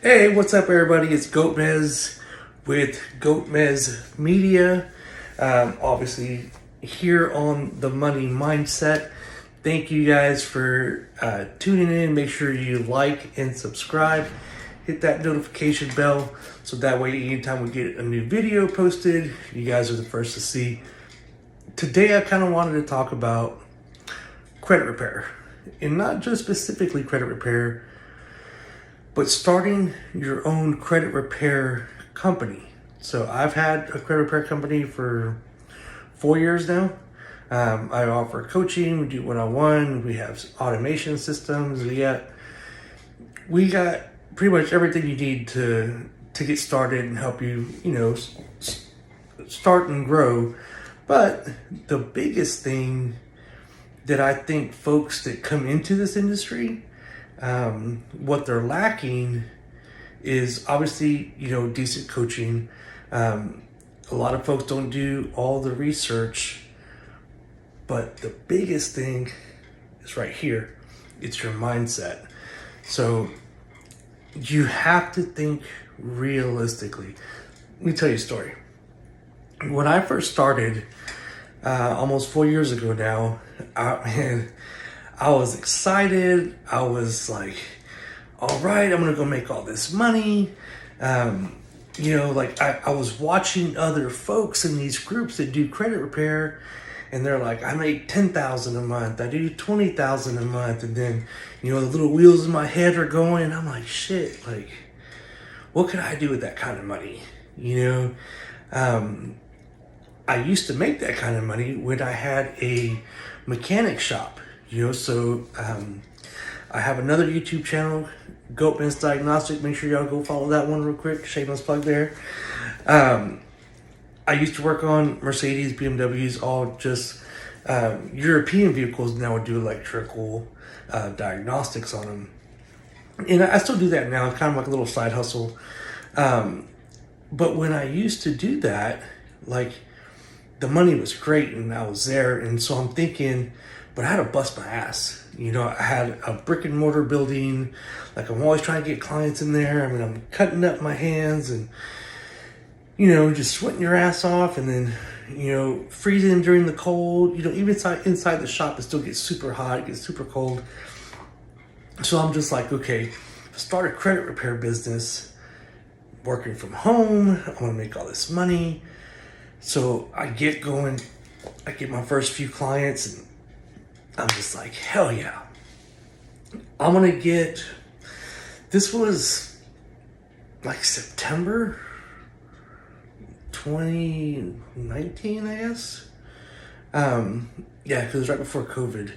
Hey, what's up, everybody? It's Goatmez with Goatmez Media. Obviously, here on the Money Mindset. Thank you guys for tuning in. Make sure you like and subscribe. Hit that notification bell so that way, anytime we get a new video posted, you guys are the first to see. Today, I kind of wanted to talk about credit repair, and not just specifically credit repair, but starting your own credit repair company. So I've had a credit repair company for 4 years now. I offer coaching, we do one-on-one, we have automation systems. We got pretty much everything you need to get started and help you, start and grow. But the biggest thing that I think folks that come into this industry, what they're lacking is obviously, decent coaching. A lot of folks don't do all the research, but the biggest thing is right here. It's your mindset. So you have to think realistically. Let me tell you a story. When I first started, almost 4 years ago now, I was excited. I was like, all right, I'm going to go make all this money. I was watching other folks in these groups that do credit repair, and they're like, I make $10,000 a month. I do $20,000 a month. And then, the little wheels in my head are going, and I'm like, shit, like, what could I do with that kind of money? I used to make that kind of money when I had a mechanic shop. I have another YouTube channel, Goatman's Diagnostic. Make sure y'all go follow that one real quick. Shameless plug there. I used to work on Mercedes, BMWs, all just European vehicles. Now I do electrical diagnostics on them. And I still do that now. It's kind of like a little side hustle. But when I used to do that, the money was great and I was there. And so I'm thinking, but I had to bust my ass. I had a brick and mortar building. I'm always trying to get clients in there. I'm cutting up my hands and, just sweating your ass off, and then, freezing during the cold. Even inside the shop, it still gets super hot. It gets super cold. So I'm just like, okay, start a credit repair business, working from home. I want to make all this money. So I get going. I get my first few clients, and I'm just like, hell yeah. I'm going to get, this was September 2019, I guess. Because it was right before COVID.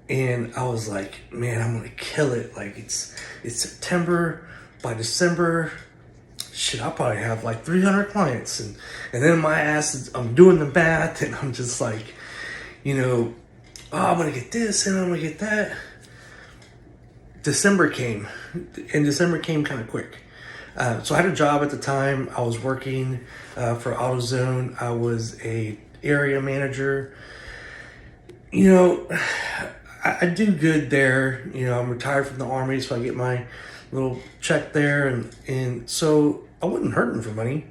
And I was like, man, I'm going to kill it. It's September. By December, shit, I'll probably have 300 clients. And then my ass, I'm doing the math, and I'm just like, I'm going to get this and I'm going to get that. December came, and December came kind of quick. So I had a job at the time. I was working for AutoZone. I was a area manager. I do good there. I'm retired from the Army, so I get my little check there. And so I wasn't hurting for money.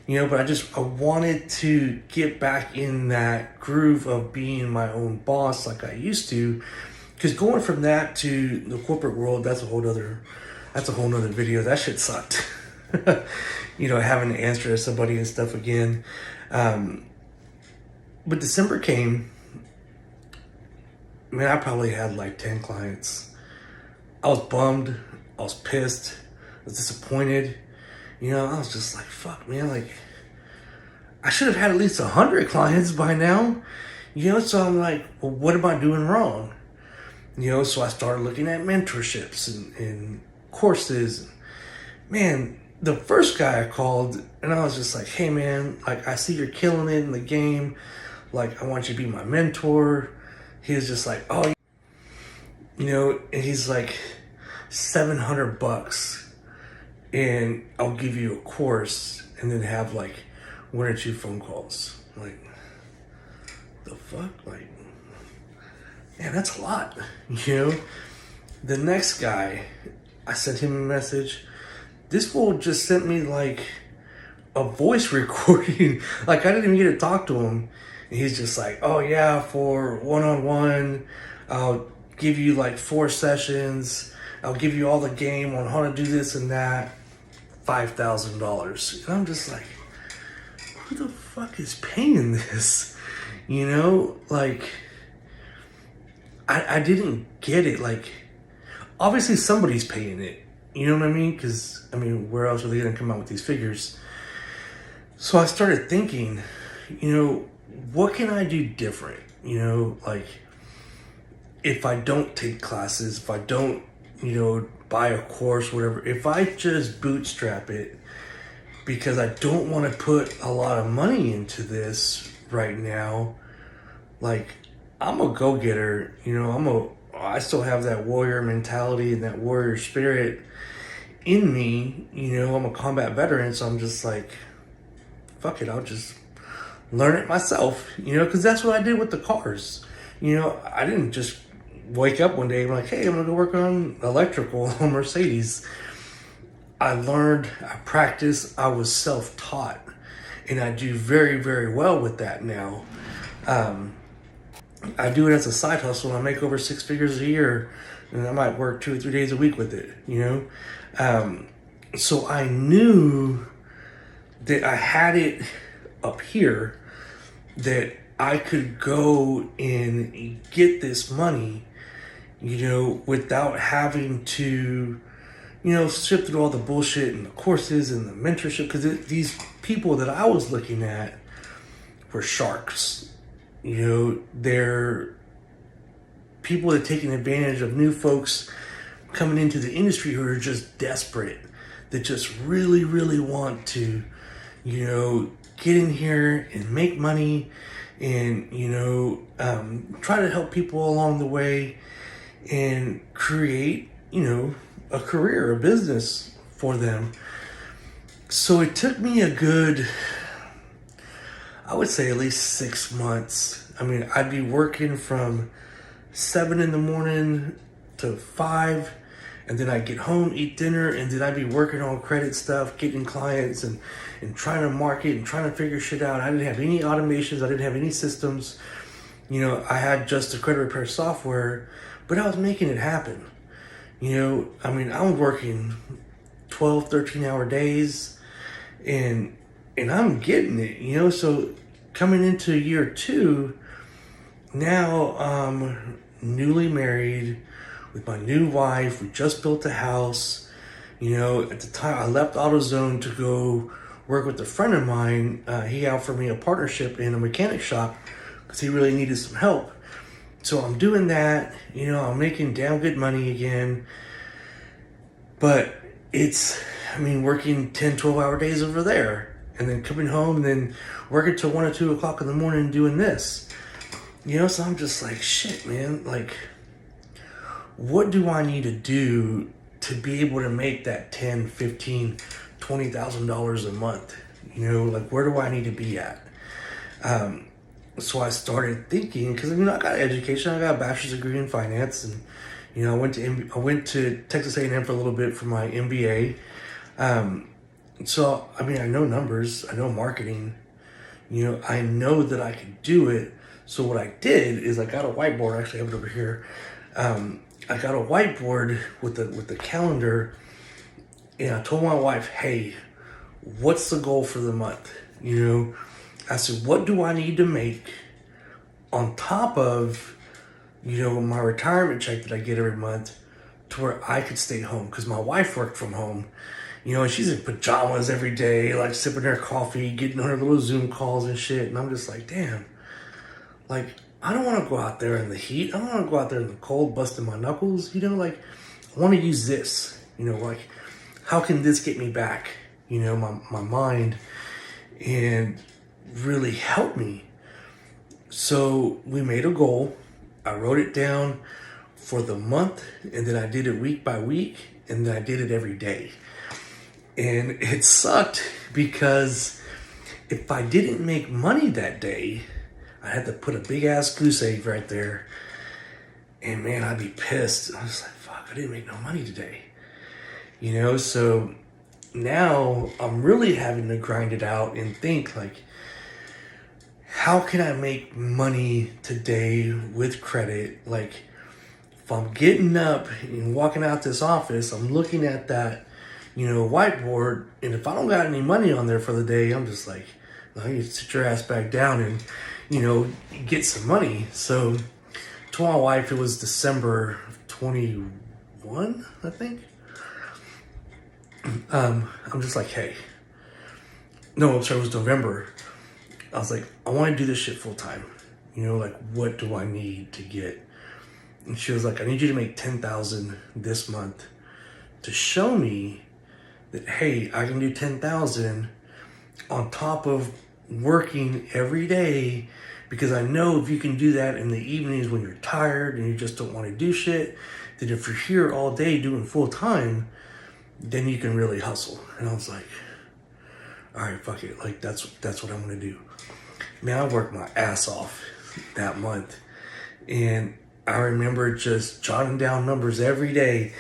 But I wanted to get back in that groove of being my own boss like I used to. Because going from that to the corporate world, that's a whole nother video. That shit sucked. Having to answer to somebody and stuff again. But December came. Man, I probably had 10 clients. I was bummed. I was pissed. I was disappointed. I was just like, fuck, man, I should have had at least 100 clients by now. So I'm like, well, what am I doing wrong? So I started looking at mentorships and courses. Man, the first guy I called, and I was just like, hey, man, I see you're killing it in the game. I want you to be my mentor. He was just like, oh, and he's like, $700. And I'll give you a course and then have 1 or 2 phone calls. The fuck? Man, that's a lot. The next guy, I sent him a message. this fool just sent me like a voice recording. Like I didn't even get to talk to him. And he's just like, oh yeah, for one-on-one, I'll give you like 4 sessions. I'll give you all the game on how to do this and that. $5,000. And I'm just like, who the fuck is paying this? You know, like, I didn't get it. Like, obviously somebody's paying it. You know what I mean? Because, I mean, where else are they going to come out with these figures? So I started thinking, you know, what can I do different? You know, like, if I don't take classes, if I don't, you know, buy a course, whatever, if I just bootstrap it, because I don't want to put a lot of money into this right now. Like, I'm a go-getter, you know, I still have that warrior mentality and that warrior spirit in me. You know, I'm a combat veteran, so I'm just like, fuck it, I'll just learn it myself, you know, because that's what I did with the cars. You know, I didn't just wake up one day and be like, hey, I'm gonna go work on electrical on Mercedes. I learned, I practiced, I was self-taught, and I do very, very well with that now. I do it as a side hustle, and I make over 6 figures a year, and I might work 2 or 3 days a week with it, you know? So I knew that I had it up here, that I could go and get this money, you know, without having to, you know, sift through all the bullshit and the courses and the mentorship. Because these people that I was looking at were sharks. You know, they're people that are taking advantage of new folks coming into the industry who are just desperate, that just really, really want to, you know, get in here and make money and, you know, try to help people along the way and create, you know, a career, a business for them. So it took me a good, I would say at least 6 months. I mean, I'd be working from 7 in the morning to 5, and then I'd get home, eat dinner, and then I'd be working on credit stuff, getting clients and trying to market and trying to figure shit out. I didn't have any automations. I didn't have any systems. You know, I had just the credit repair software, but I was making it happen. You know, I mean, I was working 12, 13-hour days, and I'm getting it, you know. So coming into year 2, now I'm newly married with my new wife. We just built a house. You know, at the time I left AutoZone to go work with a friend of mine. He offered me a partnership in a mechanic shop because he really needed some help. So I'm doing that, you know, I'm making damn good money again. But it's, I mean, working 10, 12-hour days over there, and then coming home and then working till 1 or 2 o'clock in the morning doing this. You know, so I'm just like, shit, man, like, what do I need to do to be able to make that $10, $15, $20,000 a month? You know, like, where do I need to be at? So I started thinking, because, you know, I got an education. I got a bachelor's degree in finance, and, you know, I went to Texas A&M for a little bit for my MBA. So, I mean, I know numbers, I know marketing, you know, I know that I could do it. So what I did is I got a whiteboard. Actually, I have it over here. I got a whiteboard with the calendar, and I told my wife, hey, what's the goal for the month? You know, I said, what do I need to make on top of, you know, my retirement check that I get every month to where I could stay home? Because my wife worked from home, you know, and she's in pajamas every day, like sipping her coffee, getting on her little Zoom calls and shit. And I'm just like, damn, like, I don't want to go out there in the heat. I don't want to go out there in the cold, busting my knuckles. You know, like, I want to use this, you know, like, how can this get me back, you know, my mind, and really help me. So we made a goal. I wrote it down for the month, and then I did it week by week, and then I did it every day. And it sucked because if I didn't make money that day, I had to put a big ass goose egg right there. And man, I'd be pissed. I was like, fuck, I didn't make no money today. You know, so now I'm really having to grind it out and think like, how can I make money today with credit? Like, if I'm getting up and walking out this office, I'm looking at that, whiteboard, and if I don't got any money on there for the day, I'm just like, no, you sit your ass back down and, get some money. So to my wife, it was December 21, I think. I'm just like, hey, no, I'm sorry, it was November. I was like, I want to do this shit full time. Like, what do I need to get? And she was like, I need you to make $10,000 this month to show me that, hey, I can do $10,000 on top of working every day, because I know if you can do that in the evenings when you're tired and you just don't want to do shit, that if you're here all day doing full time, then you can really hustle. And I was like, all right, fuck it. Like, that's what I'm going to do. Man, I worked my ass off that month. And I remember just jotting down numbers every day.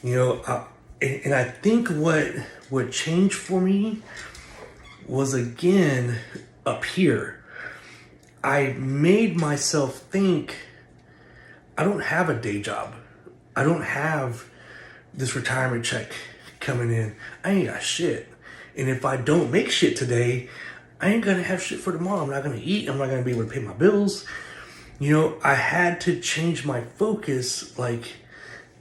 And I think what changed for me was, again, up here. I made myself think, I don't have a day job. I don't have this retirement check coming in. I ain't got shit. And if I don't make shit today, I ain't gonna have shit for tomorrow. I'm not gonna eat. I'm not gonna be able to pay my bills. I had to change my focus. Like,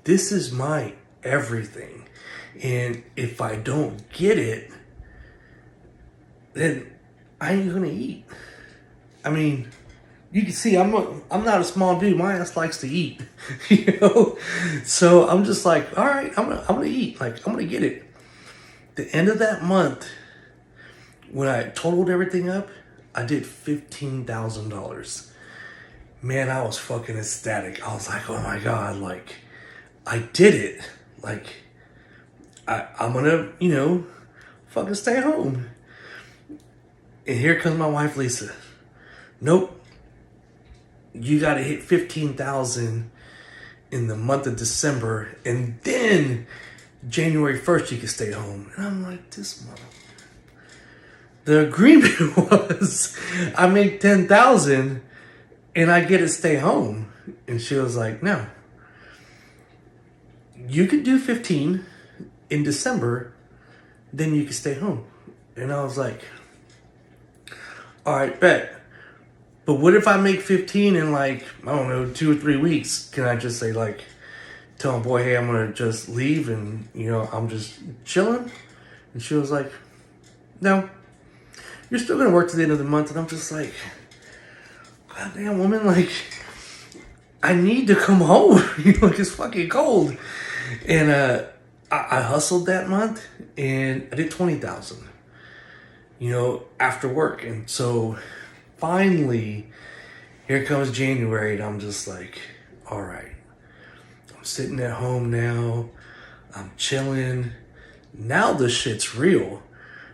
this is my everything. And if I don't get it, then I ain't gonna eat. I mean, you can see I'm not a small dude. My ass likes to eat, So I'm just like, all right, I'm gonna eat. Like, I'm gonna get it. The end of that month, when I totaled everything up, I did $15,000. Man, I was fucking ecstatic. I was like, oh my God, like, I did it. Like, I'm gonna, fucking stay home. And here comes my wife, Lisa. Nope. You gotta hit 15,000 in the month of December, and then January 1st you can stay home. And I'm like, this mother. The agreement was I make 10,000 and I get to stay home. And she was like, no. You could do 15 in December, then you can stay home. And I was like, all right, bet. But what if I make 15 in, like, I don't know, 2 or 3 weeks? Can I just say, like, tell my boy, hey, I'm going to just leave and, I'm just chilling? And she was like, no, you're still going to work to the end of the month. And I'm just like, goddamn, woman, like, I need to come home. Like, it's fucking cold. And I hustled that month and I did 20,000, after work. And so finally, here comes January, and I'm just like, all right, I'm sitting at home now, I'm chilling. Now the shit's real,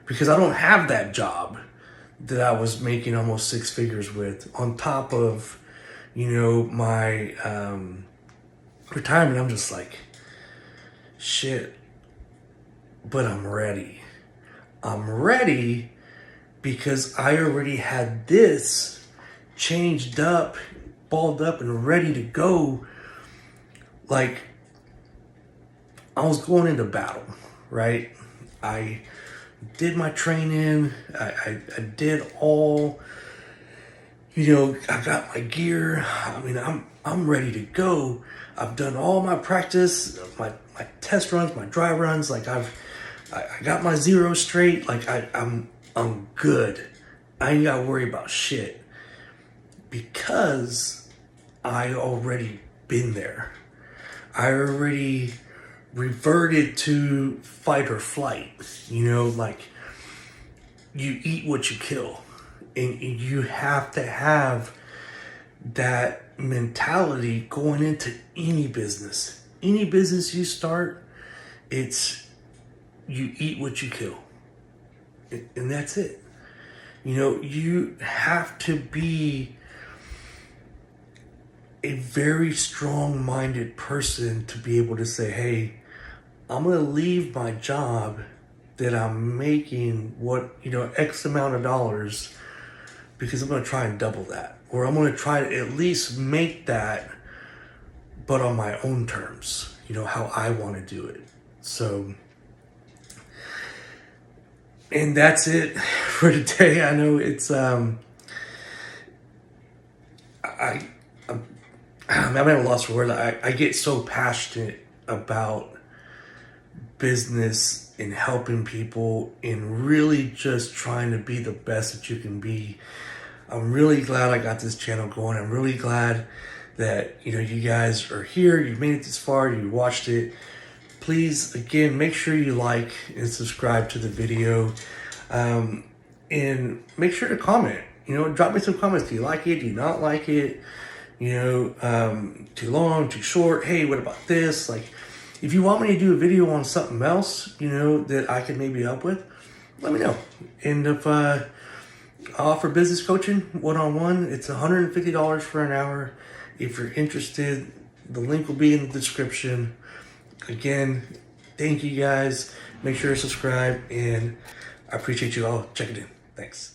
because I don't have that job that I was making almost 6 figures with, on top of, my retirement. I'm just like, shit, but I'm ready. I'm ready because I already had this changed up, balled up, and ready to go. Like, I was going into battle, right? I did my training. I did all, I got my gear. I mean, I'm ready to go. I've done all my practice, my test runs, my dry runs. Like, I got my zero straight. Like, I'm good. I ain't got to worry about shit, because I already been there. I already reverted to fight or flight. Like, you eat what you kill, and you have to have that mentality going into any business. Any business you start, it's you eat what you kill. And that's it. You have to be a very strong-minded person to be able to say, hey, I'm going to leave my job that I'm making X amount of dollars, because I'm going to try and double that, or I'm going to try to at least make that, but on my own terms, how I want to do it. So, and that's it for today. I know it's, I'm at a loss for words. I get so passionate about business and helping people and really just trying to be the best that you can be. I'm really glad I got this channel going. I'm really glad that you guys are here. You made it this far. You watched it. Please, again, make sure you like and subscribe to the video, and make sure to comment. Drop me some comments. Do you like it? Do you not like it? Too long, too short? Hey, what about this? Like, if you want me to do a video on something else, that I can maybe help with, let me know. And if I offer business coaching one-on-one, it's $150 for an hour. If you're interested, the link will be in the description. Again, thank you guys. Make sure to subscribe, and I appreciate you all checking in. Thanks.